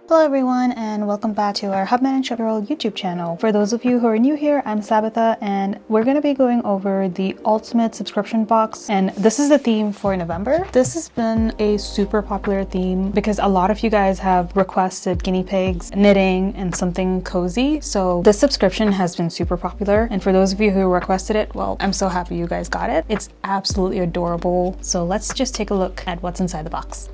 Hello everyone and welcome back to our Hubman and Chubgirl YouTube channel. For those of you who are new here, I'm Sabitha and we're going to be going over the ultimate subscription box, and this is the theme for November. This has been a super popular theme because a lot of you guys have requested guinea pigs, knitting, and something cozy. So this subscription has been super popular, and for those of you who requested it, well, I'm so happy you guys got it. It's absolutely adorable. So let's just take a look at what's inside the box.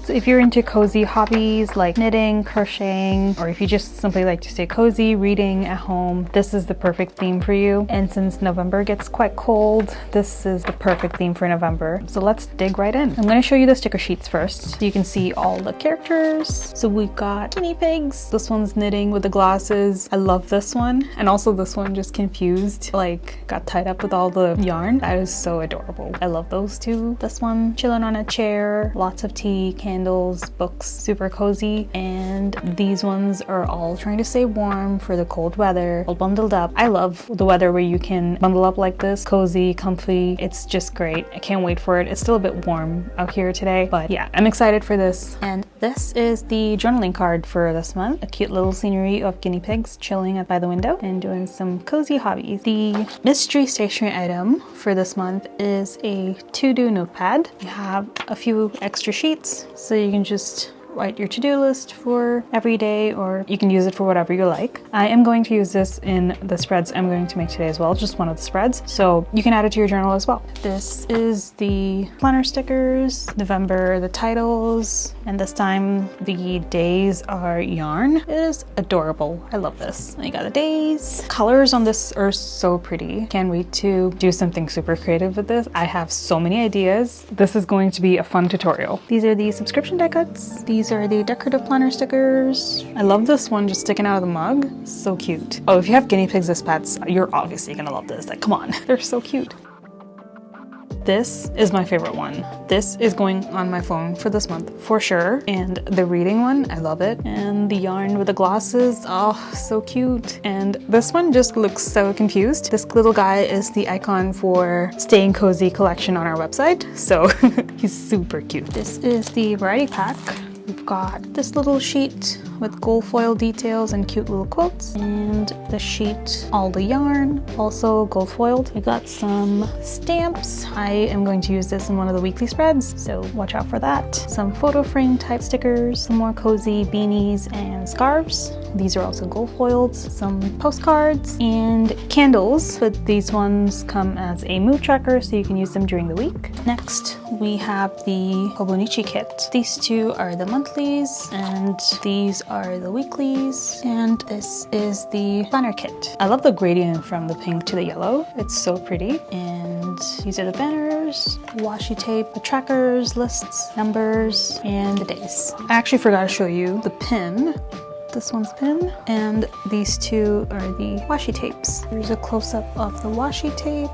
So if you're into cozy hobbies like knitting, crocheting, or if you just simply like to stay cozy, reading at home, this is the perfect theme for you. And since November gets quite cold, this is the perfect theme for November. So let's dig right in. I'm going to show you the sticker sheets first so you can see all the characters. So we've got guinea pigs. This one's knitting with the glasses. I love this one. And also this one just confused, like got tied up with all the yarn. That is so adorable. I love those two. This one chilling on a chair, lots of tea, candles, books, super cozy. And these ones are all trying to stay warm for the cold weather, all bundled up. I love the weather where you can bundle up like this, cozy, comfy. It's just great. I can't wait for it. It's still a bit warm out here today, but yeah, I'm excited for this. And this is the journaling card for this month. A cute little scenery of guinea pigs chilling by the window and doing some cozy hobbies. The mystery stationery item for this month is a to-do notepad. You have a few extra sheets so you can just write your to-do list for every day, or you can use it for whatever you like. I am going to use this in the spreads I'm going to make today as well, just one of the spreads, so you can add it to your journal as well. This is the planner stickers, November, the titles, and this time the days are yarn. It is adorable. I love this. You got the days. Colors on this are so pretty. Can't wait to do something super creative with this. I have so many ideas. This is going to be a fun tutorial. These are the subscription die cuts. These are the decorative planner stickers. I love this one just sticking out of the mug. So cute. Oh, if you have guinea pigs as pets, you're obviously gonna love this. Like, come on, they're so cute. This is my favorite one. This is going on my phone for this month for sure. And the reading one, I love it. And the yarn with the glasses, oh, so cute. And this one just looks so confused. This little guy is the icon for Staying Cozy collection on our website. So he's super cute. This is the variety pack. We've got this little sheet with gold foil details and cute little quotes, and the sheet, all the yarn, also gold foiled. We got some stamps. I am going to use this in one of the weekly spreads, so watch out for that. Some photo frame type stickers, some more cozy beanies and scarves. These are also gold foiled. Some postcards and candles, but these ones come as a mood tracker so you can use them during the week. Next, we have the Hobonichi kit. These two are the monthlies and these are the weeklies, and this is the planner kit. I love the gradient from the pink to the yellow. It's so pretty. And these are the banners, washi tape, the trackers, lists, numbers, and the days. I actually forgot to show you the pin. This one's pin, and these two are the washi tapes. Here's a close-up of the washi tape.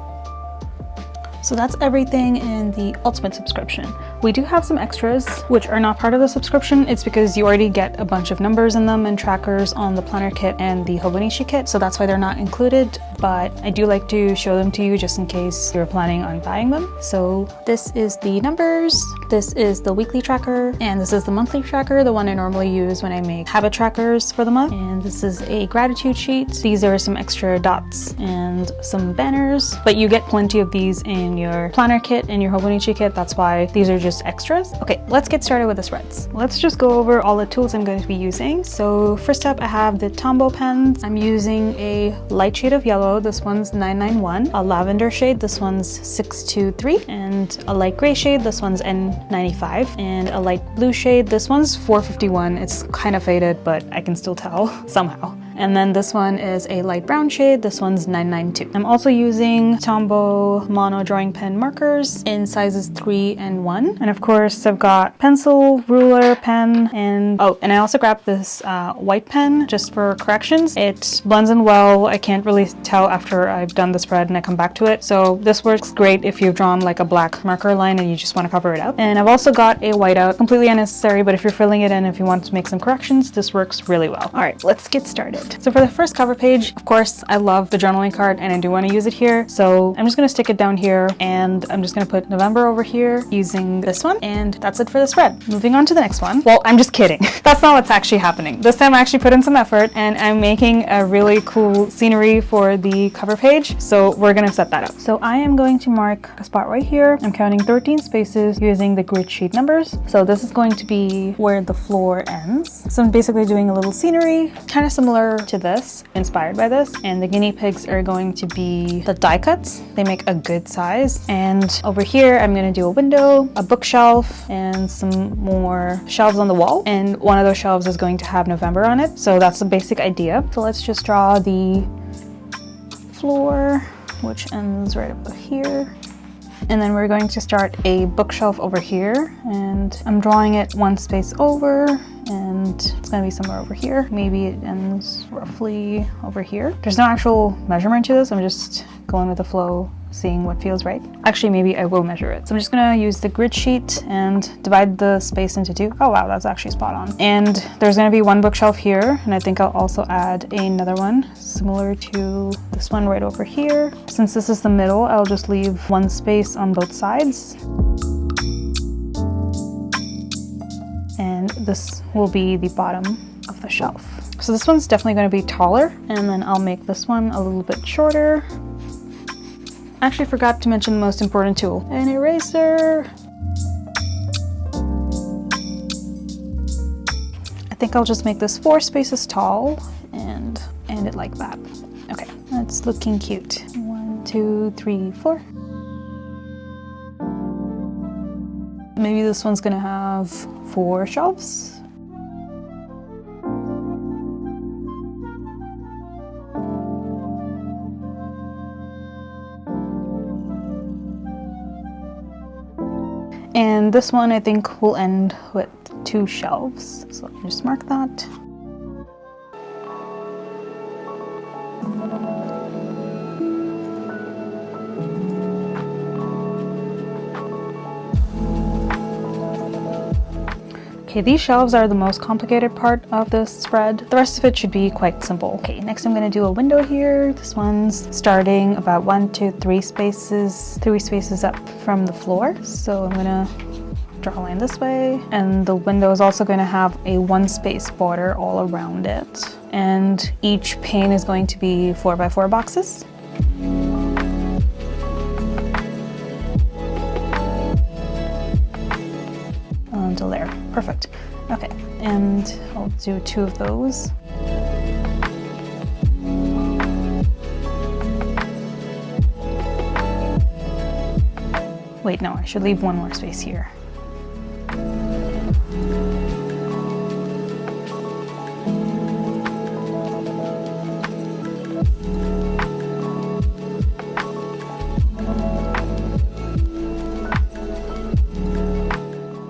So that's everything in the ultimate subscription. We do have some extras which are not part of the subscription. It's because you already get a bunch of numbers in them and trackers on the planner kit and the Hobonichi kit, so that's why they're not included, but I do like to show them to you just in case you're planning on buying them. So this is the numbers, this is the weekly tracker, and this is the monthly tracker, the one I normally use when I make habit trackers for the month. And this is a gratitude sheet. These are some extra dots and some banners, but you get plenty of these in your planner kit and your Hobonichi kit. That's why these are just extras. Okay, let's get started with the spreads. Let's just go over all the tools I'm going to be using. So first up, I have the Tombow pens. I'm using a light shade of yellow. This one's 991. A lavender shade. This one's 623. And a light gray shade. This one's N95. And a light blue shade. This one's 451. It's kind of faded, but I can still tell somehow. And then this one is a light brown shade. This one's 992. I'm also using Tombow Mono drawing pen markers in sizes 3 and 1. And of course, I've got pencil, ruler, pen, and I also grabbed this white pen just for corrections. It blends in well. I can't really tell after I've done the spread and I come back to it. So this works great if you've drawn like a black marker line and you just want to cover it up. And I've also got a whiteout, completely unnecessary, but if you're filling it in, if you want to make some corrections, this works really well. All right, let's get started. start. So for the first cover page, of course, I love the journaling card and I do want to use it here. So I'm just going to stick it down here and I'm just going to put November over here using this one. And that's it for the spread. Moving on to the next one. Well, I'm just kidding. That's not what's actually happening. This time I actually put in some effort and I'm making a really cool scenery for the cover page. So we're going to set that up. So I am going to mark a spot right here. I'm counting 13 spaces using the grid sheet numbers. So this is going to be where the floor ends. So I'm basically doing a little scenery, kind of similar to this, inspired by this. And the guinea pigs are going to be the die cuts. They make a good size. And over here, I'm going to do a window, a bookshelf, and some more shelves on the wall. And one of those shelves is going to have November on it. So that's the basic idea. So let's just draw the floor, which ends right over here. And then we're going to start a bookshelf over here, and I'm drawing it one space over, and it's going to be somewhere over here. Maybe it ends roughly over here. There's no actual measurement to this. I'm just going with the flow, seeing what feels right. Actually, maybe I will measure it. So I'm just going to use the grid sheet and divide the space into two. Oh wow, that's actually spot on. And there's going to be one bookshelf here, and I think I'll also add another one similar to this one right over here. Since this is the middle, I'll just leave one space on both sides. And this will be the bottom of the shelf. So this one's definitely going to be taller, and then I'll make this one a little bit shorter. Actually forgot to mention the most important tool, an eraser. I think I'll just make this 4 spaces tall and end it like that. Okay, that's looking cute. 1, 2, 3, 4. Maybe this one's gonna have 4 shelves. And this one I think will end with 2 shelves. So let me just mark that. Okay, these shelves are the most complicated part of this spread. The rest of it should be quite simple. Okay, next I'm gonna do a window here. This one's starting about 1, 2, 3 spaces, 3 spaces up from the floor. So I'm gonna draw a line this way. And the window is also gonna have a 1 space border all around it. And each pane is going to be 4x4 boxes. Until there. Perfect. Okay, and I'll do 2 of those. Wait, no, I should leave 1 more space here.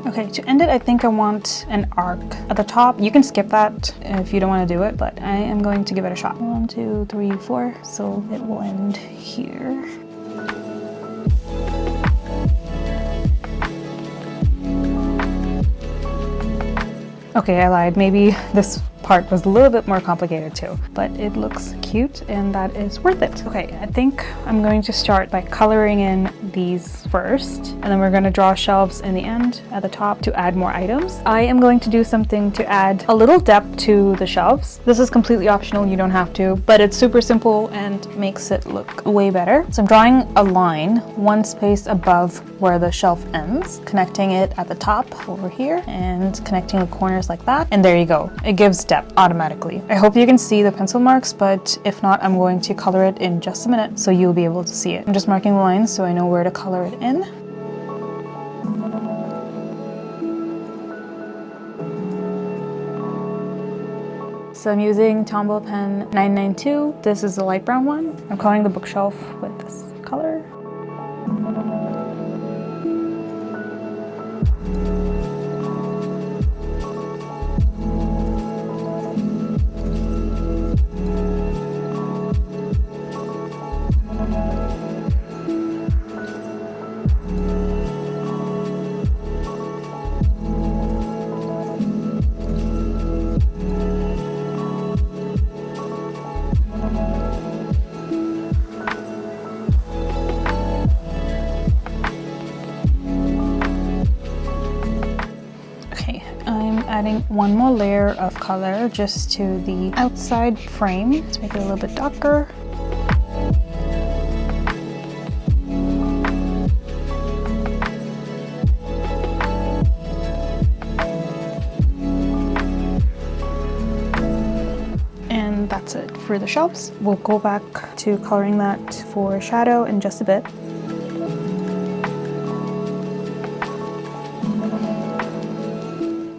Okay, to end it, I think I want an arc at the top. You can skip that if you don't want to do it, but I am going to give it a shot. 1, 2, 3, 4, so it will end here. Okay, I lied. Maybe this part was a little bit more complicated too, but it looks cute and that is worth it. Okay, I think I'm going to start by coloring in these first, and then we're going to draw shelves in the end at the top to add more items. I am going to do something to add a little depth to the shelves. This is completely optional, you don't have to, but it's super simple and makes it look way better. So I'm drawing a line 1 space above where the shelf ends, connecting it at the top over here and connecting the corners like that, and there you go. It gives depth automatically. I hope you can see the pencil marks, but if not, I'm going to color it in just a minute so you'll be able to see it. I'm just marking the lines so I know where to color it in. So I'm using Tombow pen 992. This is the light brown one. I'm coloring the bookshelf with this color. adding one more layer of color just to the outside frame. Let's make it a little bit darker. And that's it for the shelves. We'll go back to coloring that for shadow in just a bit.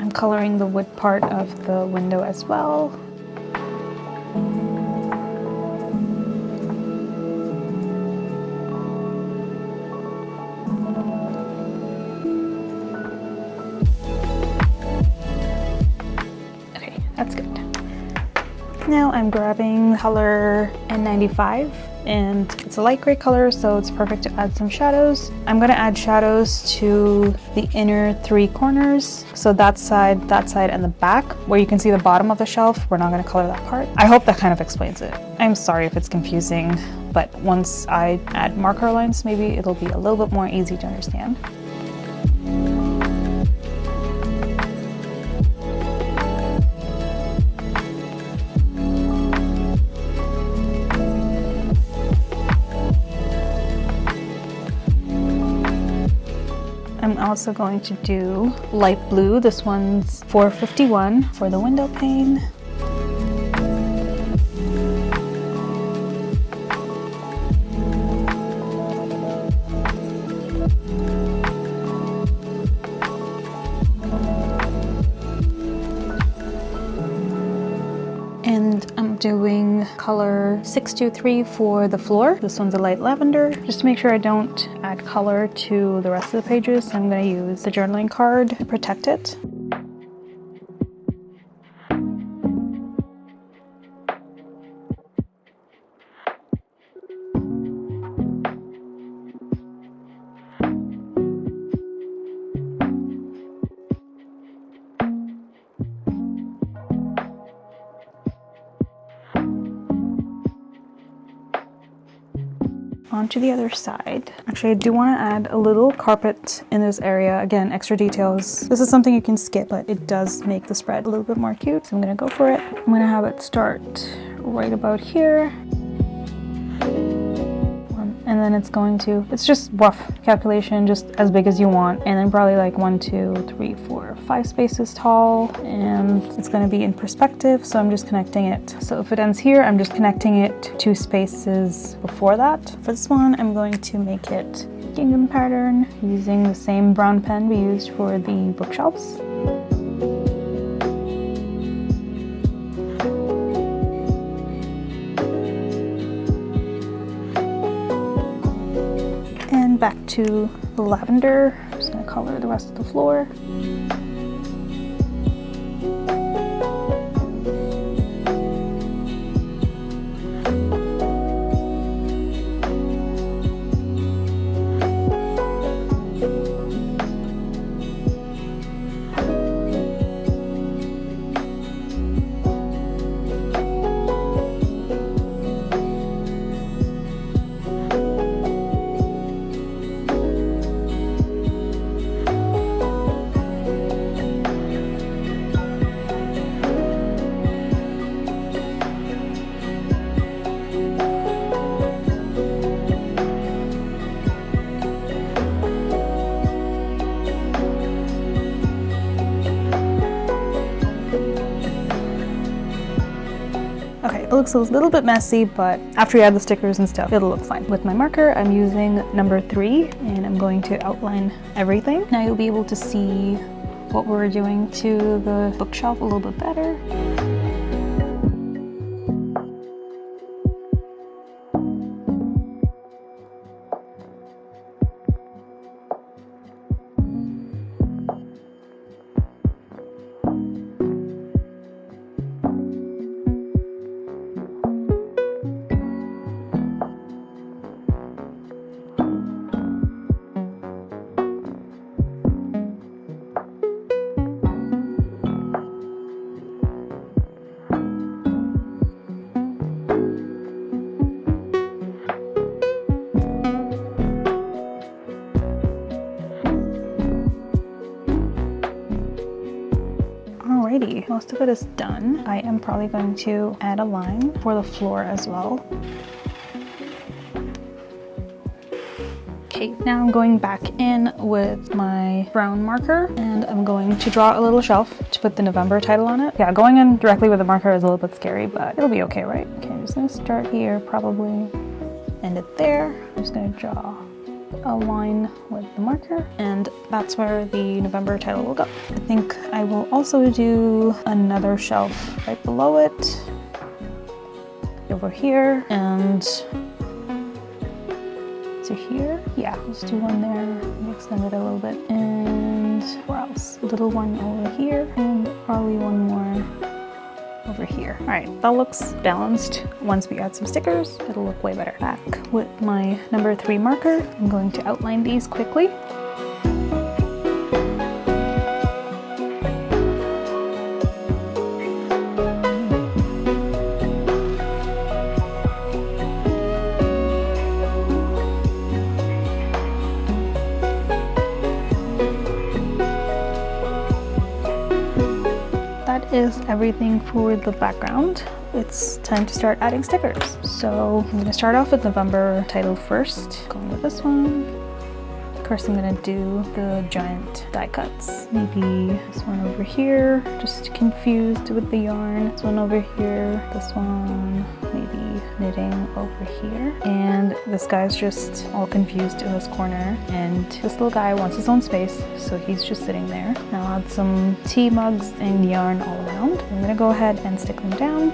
I'm coloring the wood part of the window as well. Okay, that's good. Now I'm grabbing color N95, and it's a light gray color, so it's perfect to add some shadows. I'm gonna add shadows to the inner three corners, so that side, and the back, where you can see the bottom of the shelf. We're not gonna color that part. I hope that kind of explains it. I'm sorry if it's confusing, but once I add marker lines, maybe it'll be a little bit more easy to understand. I'm also going to do light blue. This one's 451 for the window pane. And I'm doing color 623 for the floor. This one's a light lavender. Just to make sure I don't add color to the rest of the pages, I'm going to use the journaling card to protect it. Onto the other side. Actually, I do want to add a little carpet in this area. Again, extra details. This is something you can skip, but it does make the spread a little bit more cute. So I'm gonna go for it. I'm gonna have it start right about here. And then it's just rough calculation, just as big as you want. And then probably like 1, 2, 3, 4, 5 spaces tall. And it's gonna be in perspective, so I'm just connecting it. So if it ends here, I'm just connecting it 2 spaces before that. For this one, I'm going to make it gingham pattern using the same brown pen we used for the bookshelves. Back to the lavender. I'm just gonna color the rest of the floor. It looks a little bit messy, but after you add the stickers and stuff, it'll look fine. With my marker, I'm using number 3, and I'm going to outline everything. Now you'll be able to see what we're doing to the bookshelf a little bit better. most of it is done. I am probably going to add a line for the floor as well. Okay, now I'm going back in with my brown marker and I'm going to draw a little shelf to put the November title on it. Yeah, going in directly with the marker is a little bit scary, but it'll be okay, right? Okay, I'm just gonna start here, probably end it there. I'm just gonna draw a line with the marker, and that's where the November title will go. I think I will also do another shelf right below it, over here, and to here. Yeah, let's do one there, extend it a little bit, and where else? A little one over here, and probably one more over here. All right, that looks balanced. Once we add some stickers, it'll look way better. Back with my number 3 marker, I'm going to outline these quickly. Is everything for the background. It's time to start adding stickers. So I'm gonna start off with November title first, going with this one. Of course, I'm gonna do the giant die cuts. Maybe this one over here, just confused with the yarn. This one over here, this one, maybe knitting over here. And this guy's just all confused in this corner. And this little guy wants his own space, so he's just sitting there. Now I'll add some tea mugs and yarn all around. I'm gonna go ahead and stick them down.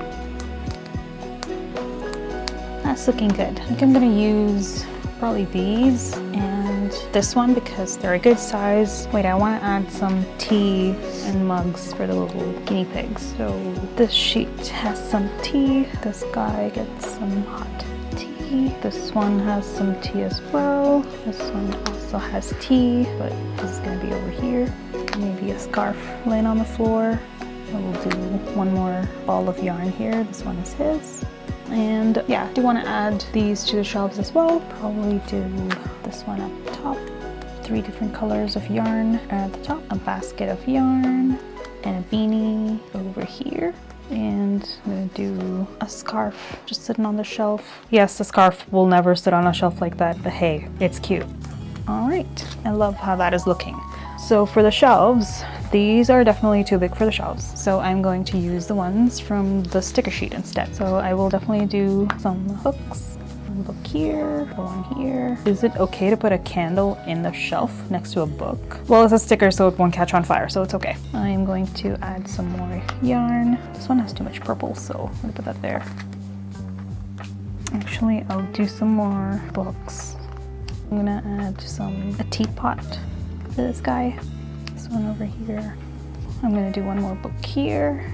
That's looking good. I think I'm gonna use probably these and this one because they're a good size. Wait, I want to add some tea and mugs for the little guinea pigs. So this sheet has some tea. This guy gets some hot tea. This one has some tea as well. This one also has tea, but this is going to be over here. Maybe a scarf laying on the floor. We'll do one more ball of yarn here. This one is his. And yeah, I do want to add these to the shelves as well. Probably do this one up top. 3 different colors of yarn at the top. A basket of yarn and a beanie over here. And I'm gonna do a scarf just sitting on the shelf. Yes, the scarf will never sit on a shelf like that, but hey, it's cute. All right, I love how that is looking. So for the shelves, these are definitely too big for the shelves. So I'm going to use the ones from the sticker sheet instead. So I will definitely do some hooks. One book here, one here. Is it okay to put a candle in the shelf next to a book? Well, it's a sticker, so it won't catch on fire, so it's okay. I'm going to add some more yarn. This one has too much purple, so I'm gonna put that there. Actually, I'll do some more books. I'm gonna add a teapot to this guy. This one over here. I'm gonna do one more book here.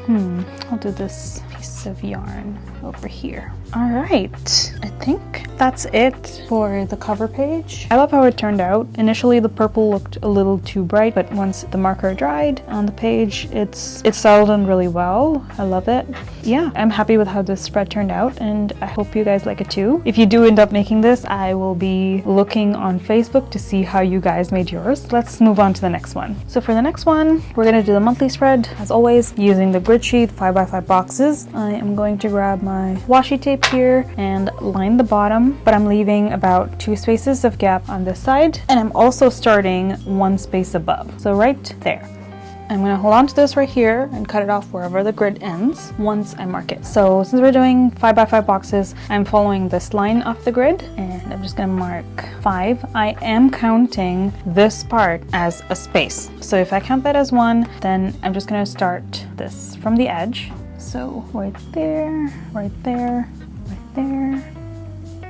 I'll do this piece of yarn over here. All right, I think that's it for the cover page. I love how it turned out. Initially, the purple looked a little too bright, but once the marker dried on the page, it's settled in really well. I love it. Yeah, I'm happy with how this spread turned out, and I hope you guys like it too. If you do end up making this, I will be looking on Facebook to see how you guys made yours. Let's move on to the next one. So for the next one, we're gonna do the monthly spread, as always, using the grid sheet 5x5 boxes. I am going to grab my washi tape here and line the bottom, but I'm leaving about 2 spaces of gap on this side, and I'm also starting 1 space above, so right there. I'm gonna hold on to this right here and cut it off wherever the grid ends once I mark it. So since we're doing 5x5 boxes, I'm following this line off the grid, and I'm just gonna mark 5. I am counting this part as a space. So if I count that as 1, then I'm just gonna start this from the edge. So right there, right there, right there,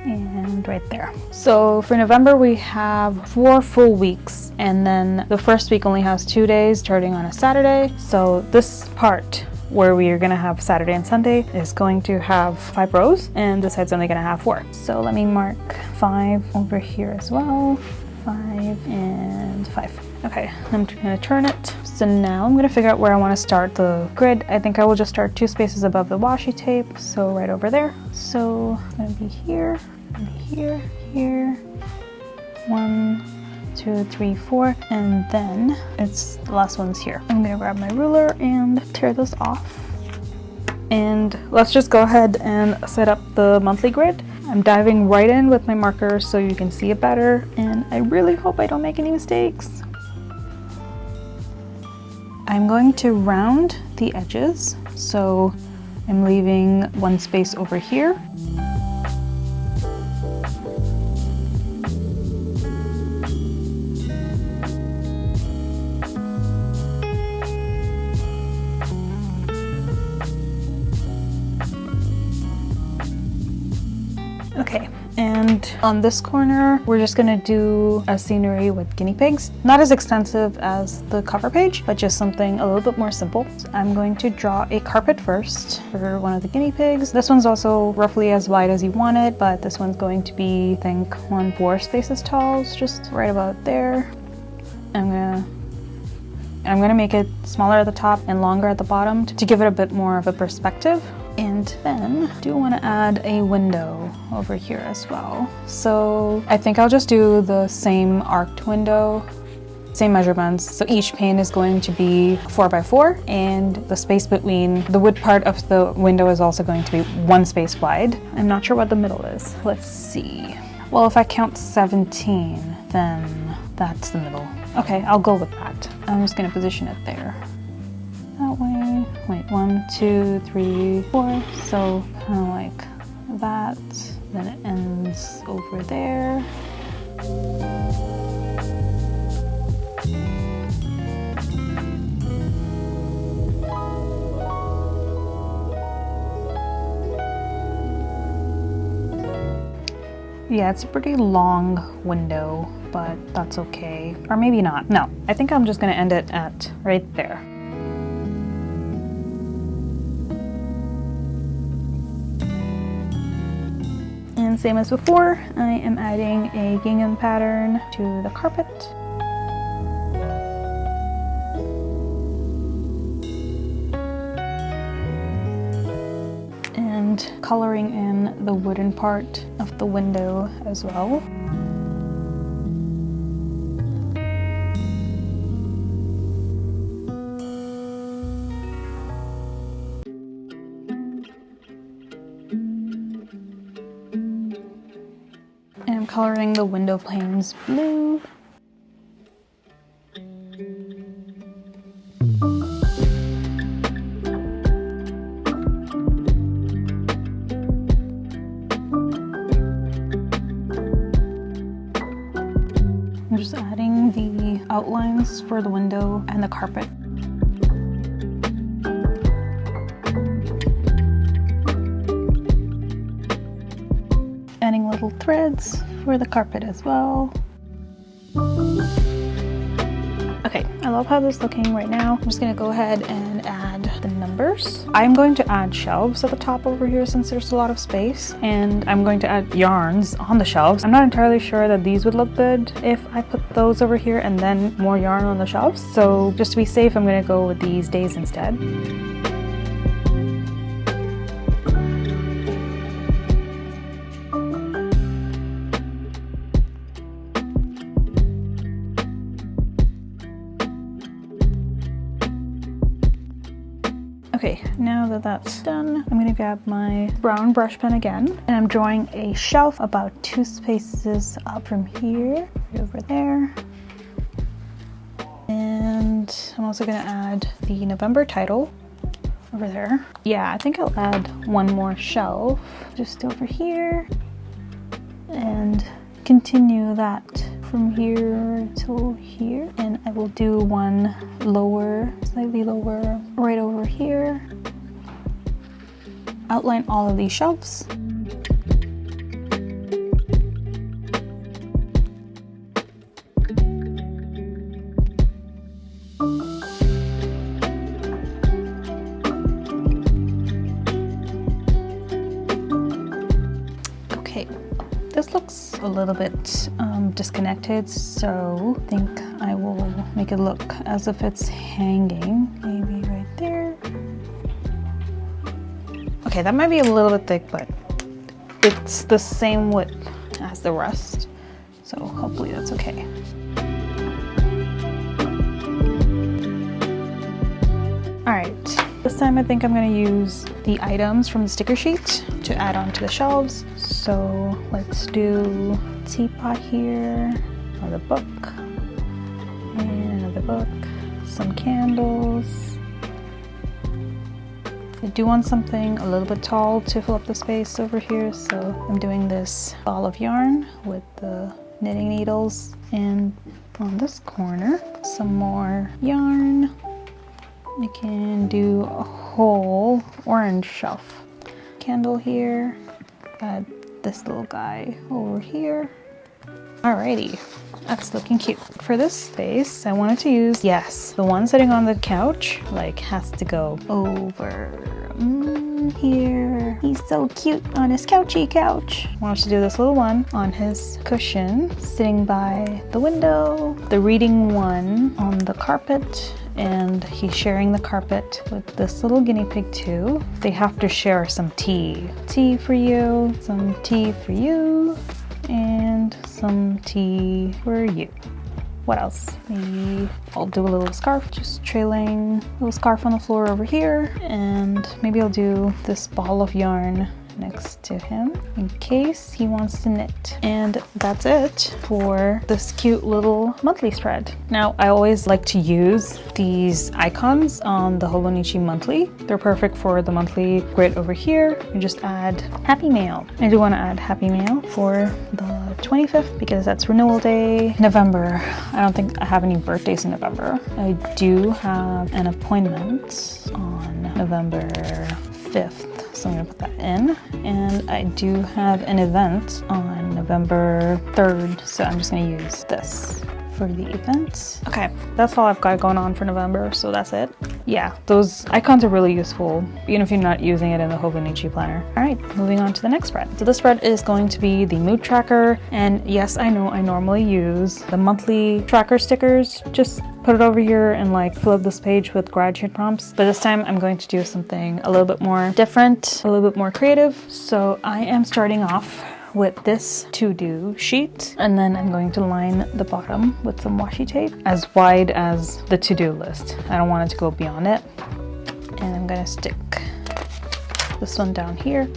and right there. So for November, we have 4 full weeks, and then the first week only has 2 days starting on a Saturday. So this part where we are gonna have Saturday and Sunday is going to have 5 rows, and this side's only gonna have 4. So let me mark 5 over here as well. 5 and 5. Okay, I'm gonna turn it. So now I'm gonna figure out where I wanna start the grid. I think I will just start 2 spaces above the washi tape, so right over there. So it's gonna be here, and here, here. 1, 2, 2, 3, 4, and then it's the last one's here. I'm gonna grab my ruler and tear this off. And let's just go ahead and set up the monthly grid. I'm diving right in with my marker so you can see it better, and I really hope I don't make any mistakes. I'm going to round the edges, so I'm leaving one space over here. Okay, and on this corner, we're just gonna do a scenery with guinea pigs. Not as extensive as the cover page, but just something a little bit more simple. So I'm going to draw a carpet first for one of the guinea pigs. This one's also roughly as wide as you want it, but this one's going to be, I think, 4 spaces tall, just right about there. I'm gonna make it smaller at the top and longer at the bottom to give it a bit more of a perspective. And then I do want to add a window over here as well. So I think I'll just do the same arced window, same measurements. So each pane is going to be 4 by 4, and the space between the wood part of the window is also going to be 1 space wide. I'm not sure what the middle is. Let's see. Well, if I count 17, then that's the middle. Okay, I'll go with that. I'm just going to position it there. That way. Wait, 1, 2, 3, 4. So kind of like that. Then it ends over there. Yeah, it's a pretty long window, but that's okay. Or maybe not. No, I think I'm just gonna end it at right there. And same as before, I am adding a gingham pattern to the carpet. And coloring in the wooden part of the window as well. And I'm coloring the window panes blue. I'm just adding the outlines for the window and the carpet. Adding little threads for the carpet as well. Okay, I love how this is looking right now. I'm just gonna go ahead and add the numbers. I'm going to add shelves at the top over here since there's a lot of space, and I'm going to add yarns on the shelves. I'm not entirely sure that these would look good if I put those over here and then more yarn on the shelves. So just to be safe, I'm gonna go with these days instead. Okay, now that that's done, I'm gonna grab my brown brush pen again, and I'm drawing a shelf about 2 spaces up from here, right over there. And I'm also gonna add the November title over there. Yeah, I think I'll add one more shelf just over here and continue that from here till here, and I will do one lower, slightly lower, right over here. Outline all of these shelves. Okay, this looks a little bit disconnected, so I think I will make it look as if it's hanging, maybe right there. Okay, that might be a little bit thick, but it's the same width as the rest, so hopefully that's okay. This time I think I'm going to use the items from the sticker sheet to add onto the shelves. So let's do teapot here, another book, and another book, some candles. I do want something a little bit tall to fill up the space over here, so I'm doing this ball of yarn with the knitting needles, and on this corner some more yarn. I can do a whole orange shelf. Candle here, add this little guy over here. Alrighty, that's looking cute. For this space, I wanted to use, yes, the one sitting on the couch, like, has to go over here. He's so cute on his couchy couch. I wanted to do this little one on his cushion, sitting by the window. The reading one on the carpet, and he's sharing the carpet with this little guinea pig too. They have to share some tea. Tea for you, some tea for you, and some tea for you. What else? Maybe I'll do a little scarf, just trailing a little scarf on the floor over here, and maybe I'll do this ball of yarn next to him in case he wants to knit. And that's it for this cute little monthly spread. Now, I always like to use these icons on the Hobonichi monthly. They're perfect for the monthly grid over here. You just add Happy Mail. I do want to add Happy Mail for the 25th because that's renewal day. November, I don't think I have any birthdays in November. I do have an appointment on November 5th. So I'm gonna put that in, and I do have an event on November 3rd, so I'm just gonna use this for the event. Okay, that's all I've got going on for November, so that's it. Yeah, those icons are really useful, even if you're not using it in the Hobonichi planner. All right, moving on to the next spread. So this spread is going to be the mood tracker, and yes, I know I normally use the monthly tracker stickers. Just put it over here and like fill up this page with gratitude prompts. But this time I'm going to do something a little bit more different, a little bit more creative. So I am starting off with this to-do sheet, and then I'm going to line the bottom with some washi tape as wide as the to-do list. I don't want it to go beyond it. And I'm gonna stick this one down here.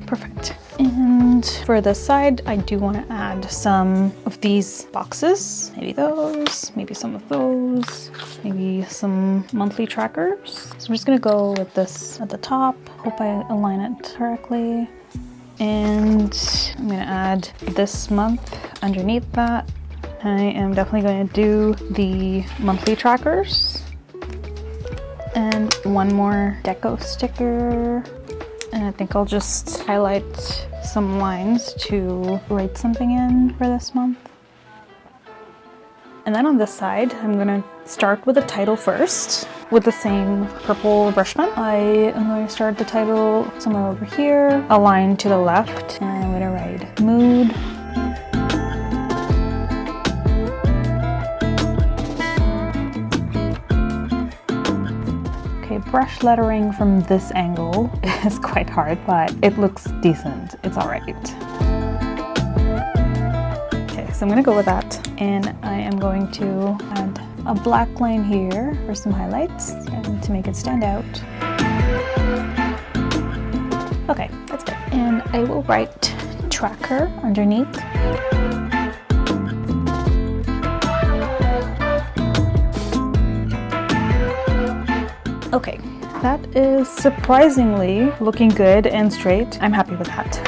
Perfect. And for the side, I do want to add some of these boxes. Maybe those, maybe some of those, maybe some monthly trackers. So I'm just going to go with this at the top. Hope I align it correctly. And I'm going to add this month underneath that. I am definitely going to do the monthly trackers. And one more deco sticker. And I think I'll just highlight some lines to write something in for this month. And then on this side, I'm gonna start with the title first with the same purple brush pen. I am going to start the title somewhere over here, a line to the left, and I'm gonna write mood. Brush lettering from this angle is quite hard, but it looks decent. It's all right. Okay, so I'm gonna go with that, and I am going to add a black line here for some highlights and to make it stand out. Okay, that's good. And I will write tracker underneath. Okay, that is surprisingly looking good and straight. I'm happy with that.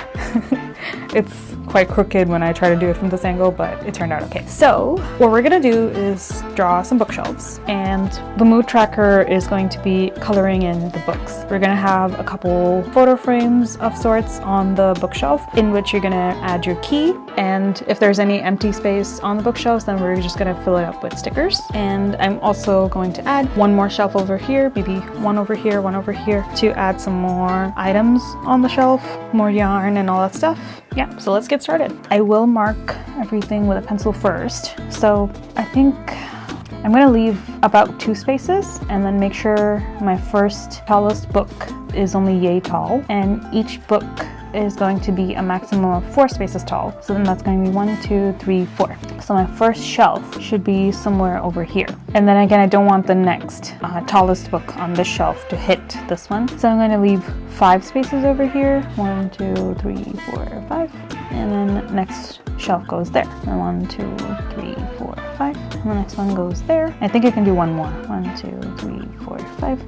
It's quite crooked when I try to do it from this angle, but it turned out okay. So what we're gonna do is draw some bookshelves, and the mood tracker is going to be coloring in the books. We're gonna have a couple photo frames of sorts on the bookshelf in which you're gonna add your key, and if there's any empty space on the bookshelves, then we're just gonna fill it up with stickers. And I'm also going to add one more shelf over here, maybe one over here to add some more items on the shelf, more yarn and all that stuff. Yeah, so let's get started. I will mark everything with a pencil first. So I think I'm gonna leave about 2 spaces and then make sure my first tallest book is only yay tall, and each book is going to be a maximum of 4 spaces tall. So then that's going to be 1, 2, 3, 4. So my first shelf should be somewhere over here. And then again, I don't want the next tallest book on this shelf to hit this one. So I'm going to leave 5 spaces over here. 1, 2, 3, 4, 5. And then next shelf goes there. 1, 2, 3, 4, 5. And the next one goes there. I think I can do one more. 1, 2, 3, 4, 5.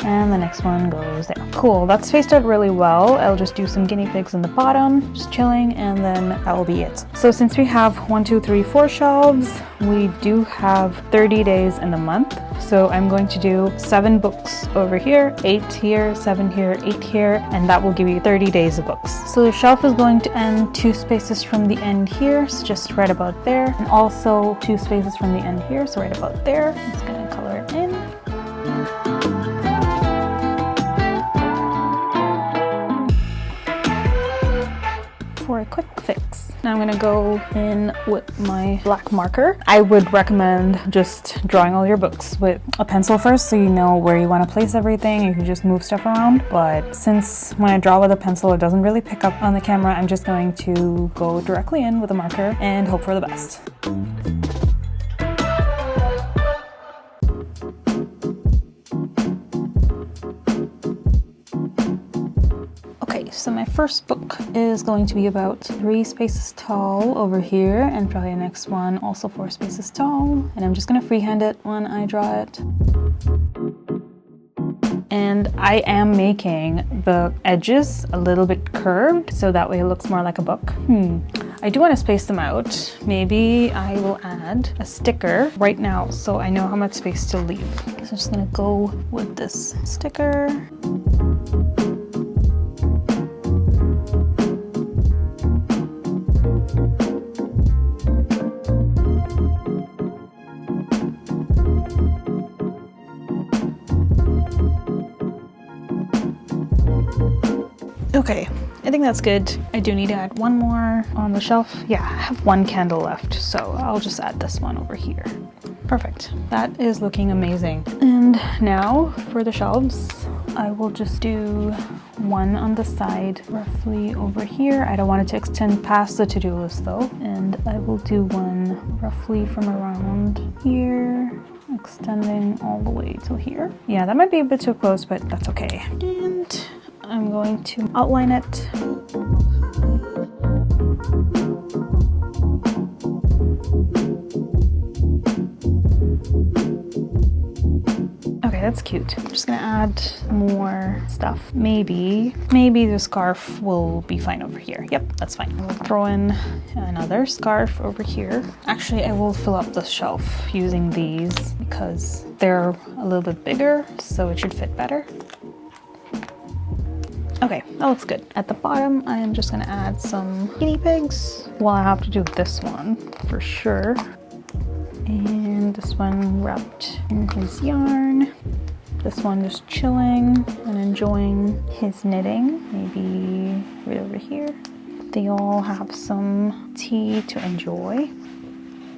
And the next one goes there. Cool, that's spaced out really well. I'll just do some guinea pigs in the bottom, just chilling, and then that will be it. So since we have 1, 2, 3, 4 shelves, we do have 30 days in the month. So I'm going to do 7 books over here, 8 here, 7 here, 8 here, and that will give you 30 days of books. So the shelf is going to end 2 spaces from the end here, so just right about there, and also 2 spaces from the end here, so right about there. I'm just gonna color it in. For a quick fix. Now I'm gonna go in with my black marker. I would recommend just drawing all your books with a pencil first so you know where you want to place everything. You can just move stuff around, but since when I draw with a pencil it doesn't really pick up on the camera, I'm just going to go directly in with a marker and hope for the best. So my first book is going to be about 3 spaces tall over here, and probably the next one also 4 spaces tall. And I'm just gonna freehand it when I draw it. And I am making the edges a little bit curved so that way it looks more like a book. I do want to space them out. Maybe I will add a sticker right now so I know how much space to leave. So I'm just gonna go with this sticker. Okay, I think that's good. I do need to add one more on the shelf. Yeah, I have 1 candle left, so I'll just add this one over here. Perfect. That is looking amazing. And now for the shelves, I will just do 1 on the side, roughly over here. I don't want it to extend past the to-do list though. And I will do 1 roughly from around here, extending all the way till here. Yeah, that might be a bit too close, but that's okay. And I'm going to outline it. Okay, that's cute. I'm just gonna add more stuff. Maybe the scarf will be fine over here. Yep, that's fine. We'll throw in another scarf over here. Actually, I will fill up the shelf using these because they're a little bit bigger, so it should fit better. Okay, that looks good. At the bottom, I am just gonna add some guinea pigs. Well, I have to do this one for sure. And this one wrapped in his yarn. This one just chilling and enjoying his knitting. Maybe right over here. They all have some tea to enjoy.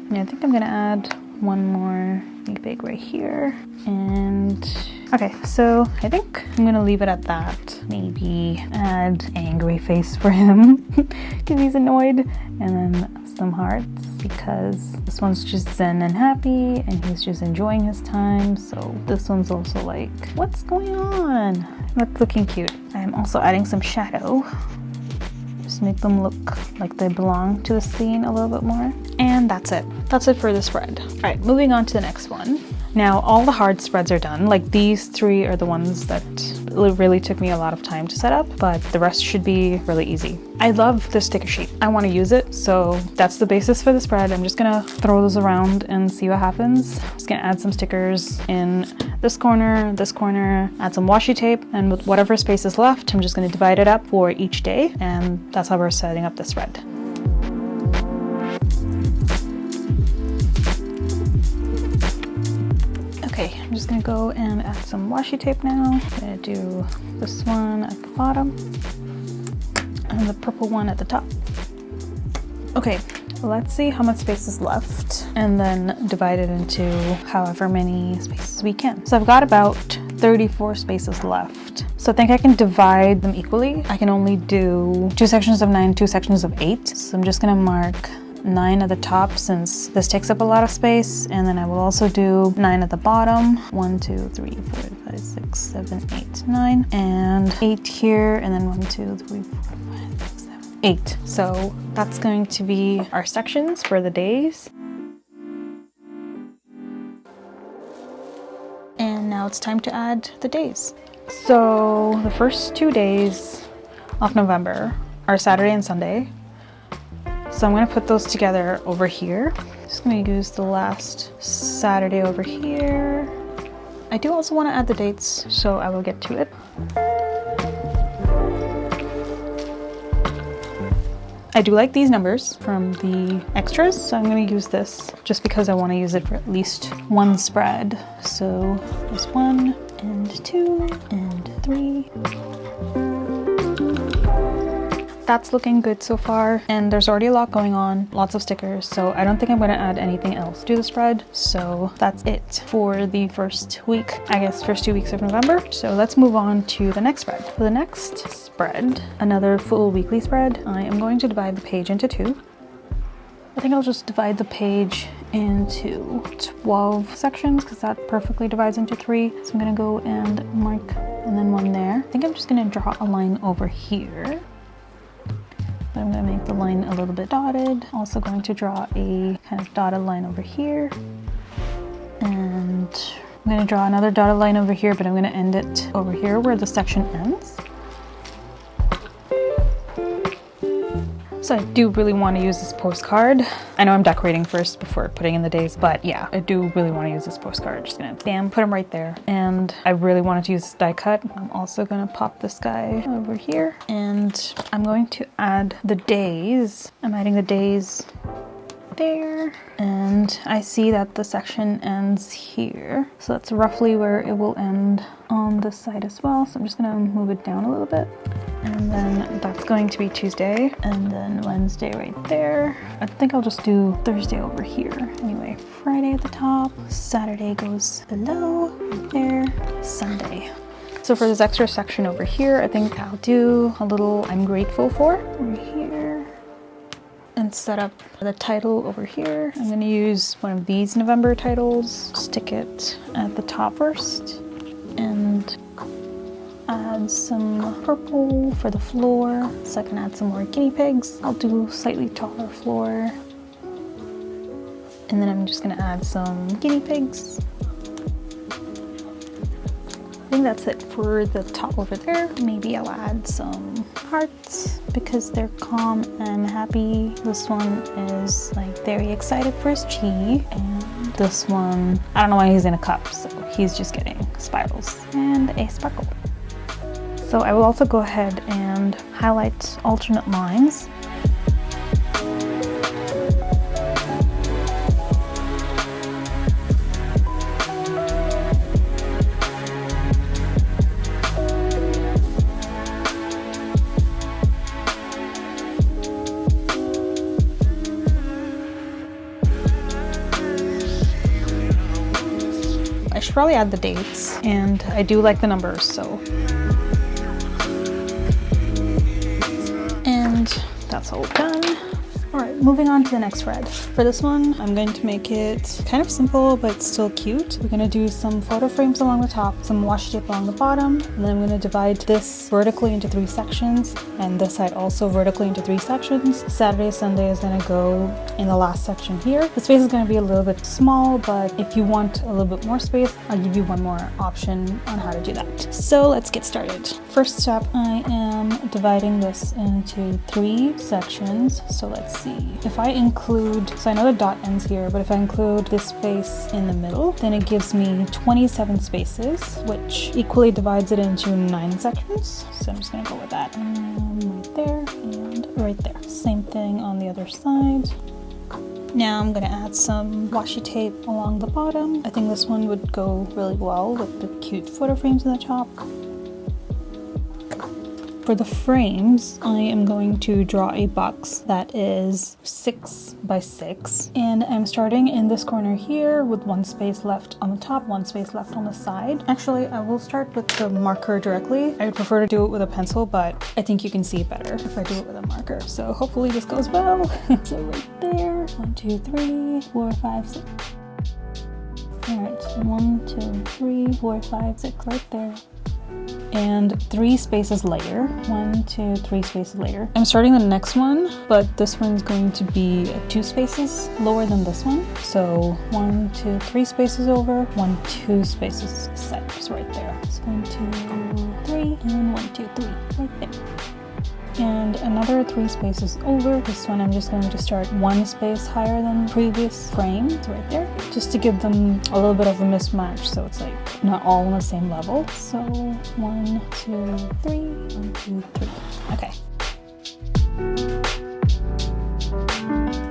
And I think I'm gonna add 1 more guinea pig right here. And okay, so I think I'm gonna leave it at that. Maybe add angry face for him because he's annoyed, and then some hearts because this one's just zen and happy and he's just enjoying his time. So this one's also like, what's going on? That's looking cute. I'm also adding some shadow. Just make them look like they belong to the scene a little bit more. And that's it. That's it for the spread. All right, moving on to the next one. Now all the hard spreads are done. Like these 3 are the ones that really took me a lot of time to set up, but the rest should be really easy. I love the sticker sheet. I want to use it, so that's the basis for the spread. I'm just gonna throw those around and see what happens. I'm just gonna add some stickers in this corner, add some washi tape, and with whatever space is left, I'm just gonna divide it up for each day, and that's how we're setting up the spread. Okay, I'm just gonna go and add some washi tape now. I'm gonna do this one at the bottom and the purple one at the top. Okay, let's see how much space is left and then divide it into however many spaces we can. So I've got about 34 spaces left. So I think I can divide them equally. I can only do 2 sections of 9, 2 sections of 8. So I'm just gonna mark 9 at the top since this takes up a lot of space, and then I will also do 9 at the bottom. 1, 2, 3, 4, 5, 6, 7, 8, 9, and 8 here, and then 1, 2, 3, 4, 5, 6, 7, 8. So that's going to be our sections for the days. And now it's time to add the days. So the first 2 days of November are Saturday and Sunday. So I'm gonna put those together over here. Just gonna use the last Saturday over here. I do also wanna add the dates, so I will get to it. I do like these numbers from the extras, so I'm gonna use this just because I wanna use it for at least one spread. So there's 1 and 2 and 3. That's looking good so far, and there's already a lot going on, lots of stickers, so I don't think I'm going to add anything else to the spread. So that's it for the first week, I guess first 2 weeks of November. So let's move on to the next spread. For the next spread, another full weekly spread, I am going to divide the page into 2. I think I'll just divide the page into 12 sections because that perfectly divides into 3. So I'm going to go and mark and then 1 there. I think I'm just going to draw a line over here. I'm going to make the line a little bit dotted. Also going to draw a kind of dotted line over here. And I'm going to draw another dotted line over here, but I'm going to end it over here where the section ends. So I do really want to use this postcard. I know I'm decorating first before putting in the days, but yeah, I do really want to use this postcard. Just gonna put them right there. And I really wanted to use this die cut. I'm also gonna pop this guy over here, and I'm going to add the days. I'm adding the days there, and I see that the section ends here. So that's roughly where it will end on this side as well. So I'm just gonna move it down a little bit. And then that's going to be Tuesday, and then Wednesday right there. I think I'll just do Thursday over here. Anyway, Friday at the top, Saturday goes below, right there, Sunday. So for this extra section over here, I think I'll do a little I'm grateful for over here. And set up the title over here. I'm gonna use one of these November titles, stick it at the top first, and add some purple for the floor so I can add some more guinea pigs. I'll do slightly taller floor. And then I'm just gonna add some guinea pigs. I think that's it for the top over there. Maybe I'll add some hearts because they're calm and happy. This one is like very excited for his chi, and this one, I don't know why he's in a cup, so he's just getting spirals and a sparkle. So I will also go ahead and highlight alternate lines. I should probably add the dates, and I do like the numbers, so. And that's all done. All right, moving on to the next spread. For this one, I'm going to make it kind of simple, but still cute. We're gonna do some photo frames along the top, some washi tape along the bottom, and then I'm gonna divide this vertically into 3 sections, and this side also vertically into 3 sections. Saturday, Sunday is gonna go in the last section here. The space is gonna be a little bit small, but if you want a little bit more space, I'll give you one more option on how to do that. So let's get started. First step, I am dividing this into 3 sections. So let's see. If I include, so I know the dot ends here, but if I include this space in the middle, then it gives me 27 spaces, which equally divides it into 9 sections. So I'm just gonna go with that. Right there and right there. Same thing on the other side. Now I'm gonna add some washi tape along the bottom. I think this one would go really well with the cute photo frames in the top. For the frames, I am going to draw a box that is 6 by 6, and I'm starting in this corner here with 1 space left on the top, 1 space left on the side. Actually, I will start with the marker directly. I would prefer to do it with a pencil, but I think you can see it better if I do it with a marker. So hopefully this goes well. So right there, 1, 2, 3, 4, 5, 6. All right, 1, 2, 3, 4, 5, 6 right there. And 3 spaces later, 1, 2, 3 spaces later, I'm starting the next one, but this one's going to be 2 spaces lower than this one. So 1, 2, 3 spaces over, 1, 2 spaces set, just right there. So 1, 2, 3, and 1, 2, 3, right there. And another 3 spaces over. This one I'm just going to start 1 space higher than the previous frame. It's right there, just to give them a little bit of a mismatch, so it's like not all on the same level. So 1, 2, 3, 1, 2, 3. Okay.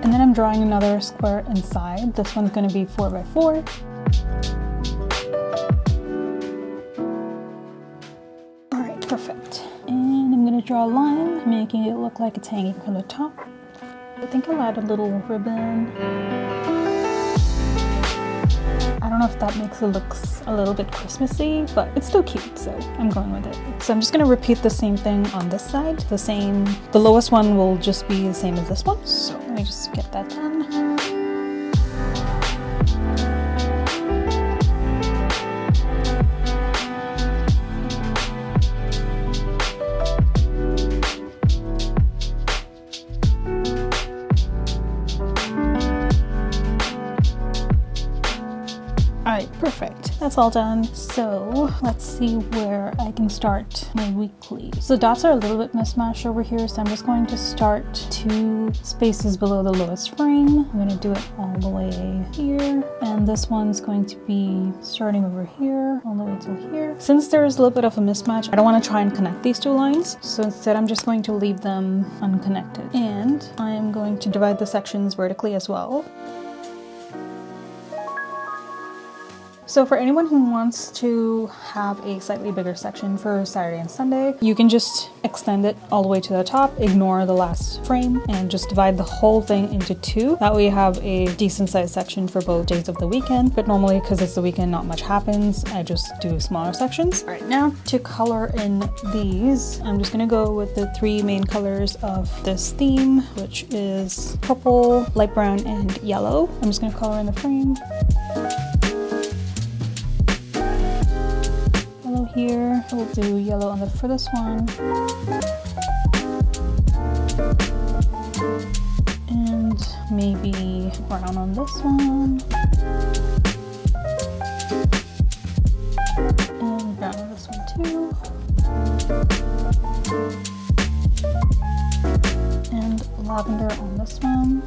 And then I'm drawing another square inside. This one's going to be 4 by 4. All right, perfect. And I'm going to draw a line, making it look like it's hanging from the top. I think I'll add a little ribbon. I don't know if that makes it look a little bit Christmassy, but it's still cute, so I'm going with it. So I'm just going to repeat the same thing on this side. The lowest one will just be the same as this one. So let me just get that done. Alright, perfect. That's all done. So let's see where I can start my weekly. So the dots are a little bit mismatched over here, so I'm just going to start 2 spaces below the lowest frame. I'm going to do it all the way here, and this one's going to be starting over here all the way till here. Since there's a little bit of a mismatch, I don't want to try and connect these 2 lines, so instead I'm just going to leave them unconnected. And I'm going to divide the sections vertically as well. So for anyone who wants to have a slightly bigger section for Saturday and Sunday, you can just extend it all the way to the top, ignore the last frame, and just divide the whole thing into 2. That way you have a decent sized section for both days of the weekend. But normally, because it's the weekend, not much happens. I just do smaller sections. All right, now to color in these, I'm just gonna go with the 3 main colors of this theme, which is purple, light brown, and yellow. I'm just gonna color in the frame. Here, we'll do yellow on for this one, and maybe brown on this one, and brown on this one too, and lavender on this one.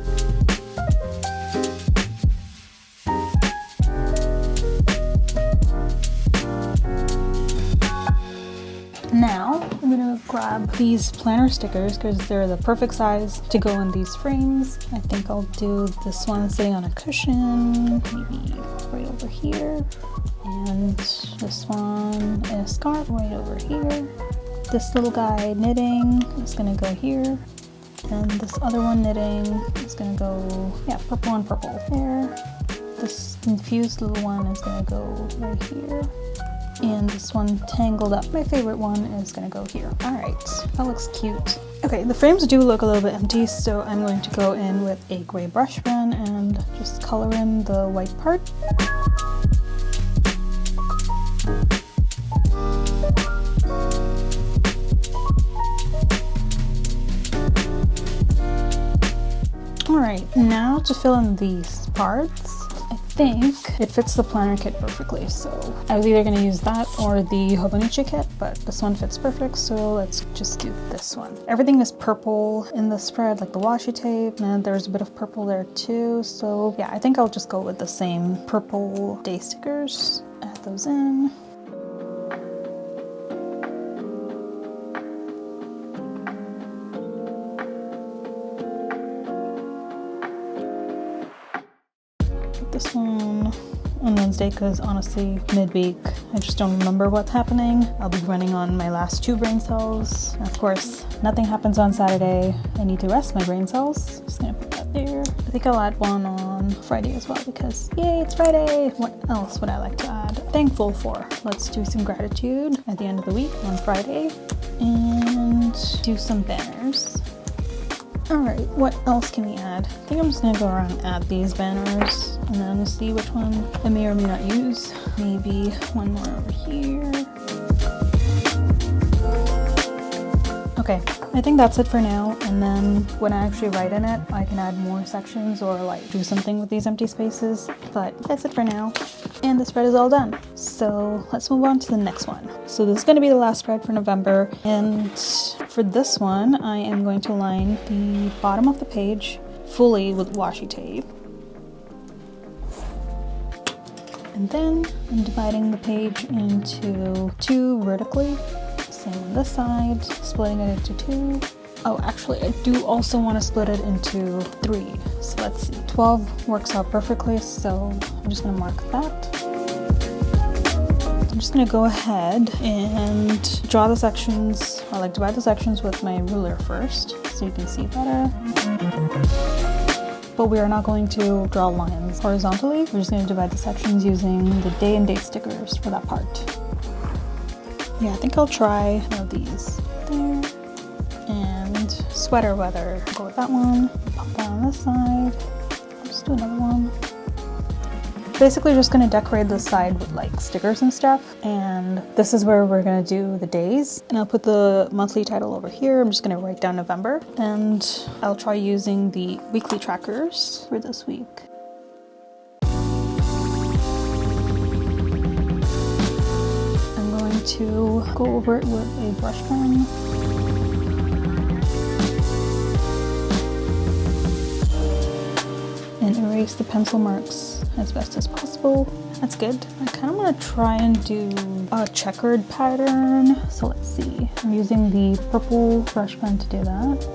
Now, I'm gonna grab these planner stickers because they're the perfect size to go in these frames. I think I'll do this one sitting on a cushion, maybe right over here. And this one in a scarf right over here. This little guy knitting is gonna go here. And this other one knitting is gonna go, yeah, purple and purple there. This confused little one is gonna go right here. And this one tangled up, my favorite one, is gonna go here. All right, that looks cute. Okay, the frames do look a little bit empty, so I'm going to go in with a gray brush pen and just color in the white part. All right, now to fill in these parts. I think it fits the planner kit perfectly, so I was either going to use that or the Hobonichi kit, but this one fits perfect, so let's just do this one. Everything is purple in the spread, like the washi tape, and there's a bit of purple there too, so yeah, I think I'll just go with the same purple day stickers. Add those in. This one on Wednesday because honestly, midweek, I just don't remember what's happening. I'll be running on my last 2 brain cells. Of course, nothing happens on Saturday. I need to rest my brain cells. Just gonna put that there. I think I'll add one on Friday as well because yay, it's Friday. What else would I like to add? Thankful for. Let's do some gratitude at the end of the week on Friday and do some banners. Alright, what else can we add? I think I'm just gonna go around and add these banners and then see which one I may or may not use. Maybe one more over here. Okay, I think that's it for now, and then when I actually write in it, I can add more sections or like do something with these empty spaces, but that's it for now. And the spread is all done. So let's move on to the next one. So this is going to be the last spread for November, and for this one, I am going to line the bottom of the page fully with washi tape. And then I'm dividing the page into 2 vertically. Same on this side, splitting it into 2. Oh, actually, I do also want to split it into 3. So let's see, 12 works out perfectly, so I'm just going to mark that. I'm just going to go ahead and draw the sections, or like divide the sections with my ruler first, so you can see better. But we are not going to draw lines horizontally. We're just going to divide the sections using the day and date stickers for that part. Yeah, I think I'll try one of these there. And sweater weather. Go with that one. Pop that on this side. I'll just do another one. Basically just gonna decorate this side with like stickers and stuff. And this is where we're gonna do the days. And I'll put the monthly title over here. I'm just gonna write down November. And I'll try using the weekly trackers for this week. To go over it with a brush pen. And erase the pencil marks as best as possible. That's good. I kind of want to try and do a checkered pattern. So let's see. I'm using the purple brush pen to do that.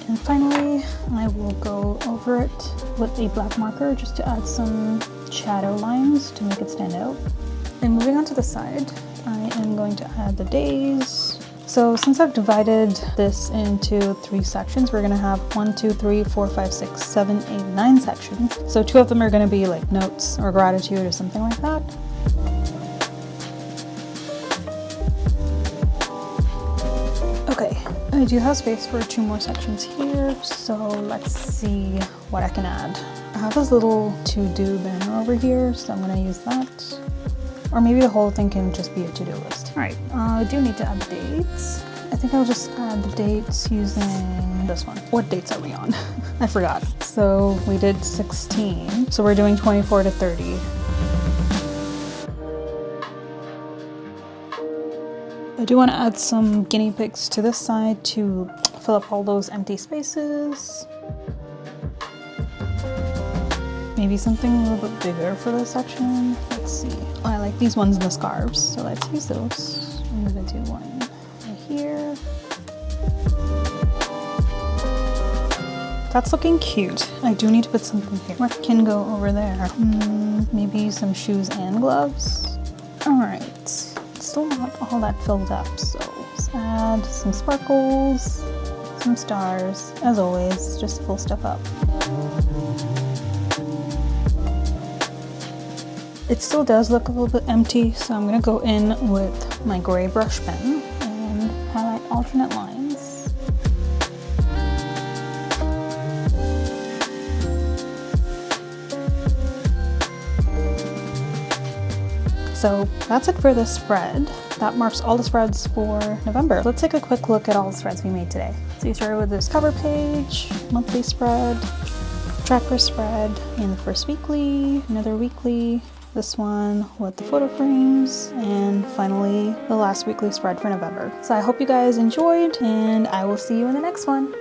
And finally, I will go over it with a black marker just to add some shadow lines to make it stand out. And moving on to the side, I am going to add the days. So since I've divided this into 3 sections, we're gonna have 1, 2, 3, 4, 5, 6, 7, 8, 9 sections. So 2 of them are gonna be like notes or gratitude or something like that. Okay, I do have space for 2 more sections here, so let's see what I can add. I have this little to-do banner over here, so I'm gonna use that. Or maybe the whole thing can just be a to-do list. All right, I do need to add dates. I think I'll just add the dates using this one. What dates are we on? I forgot. So we did 16, so we're doing 24 to 30. I do want to add some guinea pigs to this side to fill up all those empty spaces. Maybe something a little bit bigger for this section. Let's see. Oh, I like these ones in the scarves, so let's use those. I'm gonna do one right here. That's looking cute. I do need to put something here. What can go over there? Maybe some shoes and gloves. All right. Still not all that filled up, so let's add some sparkles, some stars, as always, just fill stuff up. It still does look a little bit empty, so I'm gonna go in with my gray brush pen and highlight alternate lines. So that's it for this spread. That marks all the spreads for November. Let's take a quick look at all the spreads we made today. So you started with this cover page, monthly spread, tracker spread, and the first weekly, another weekly, this one with the photo frames, and finally the last weekly spread for November. So I hope you guys enjoyed, and I will see you in the next one.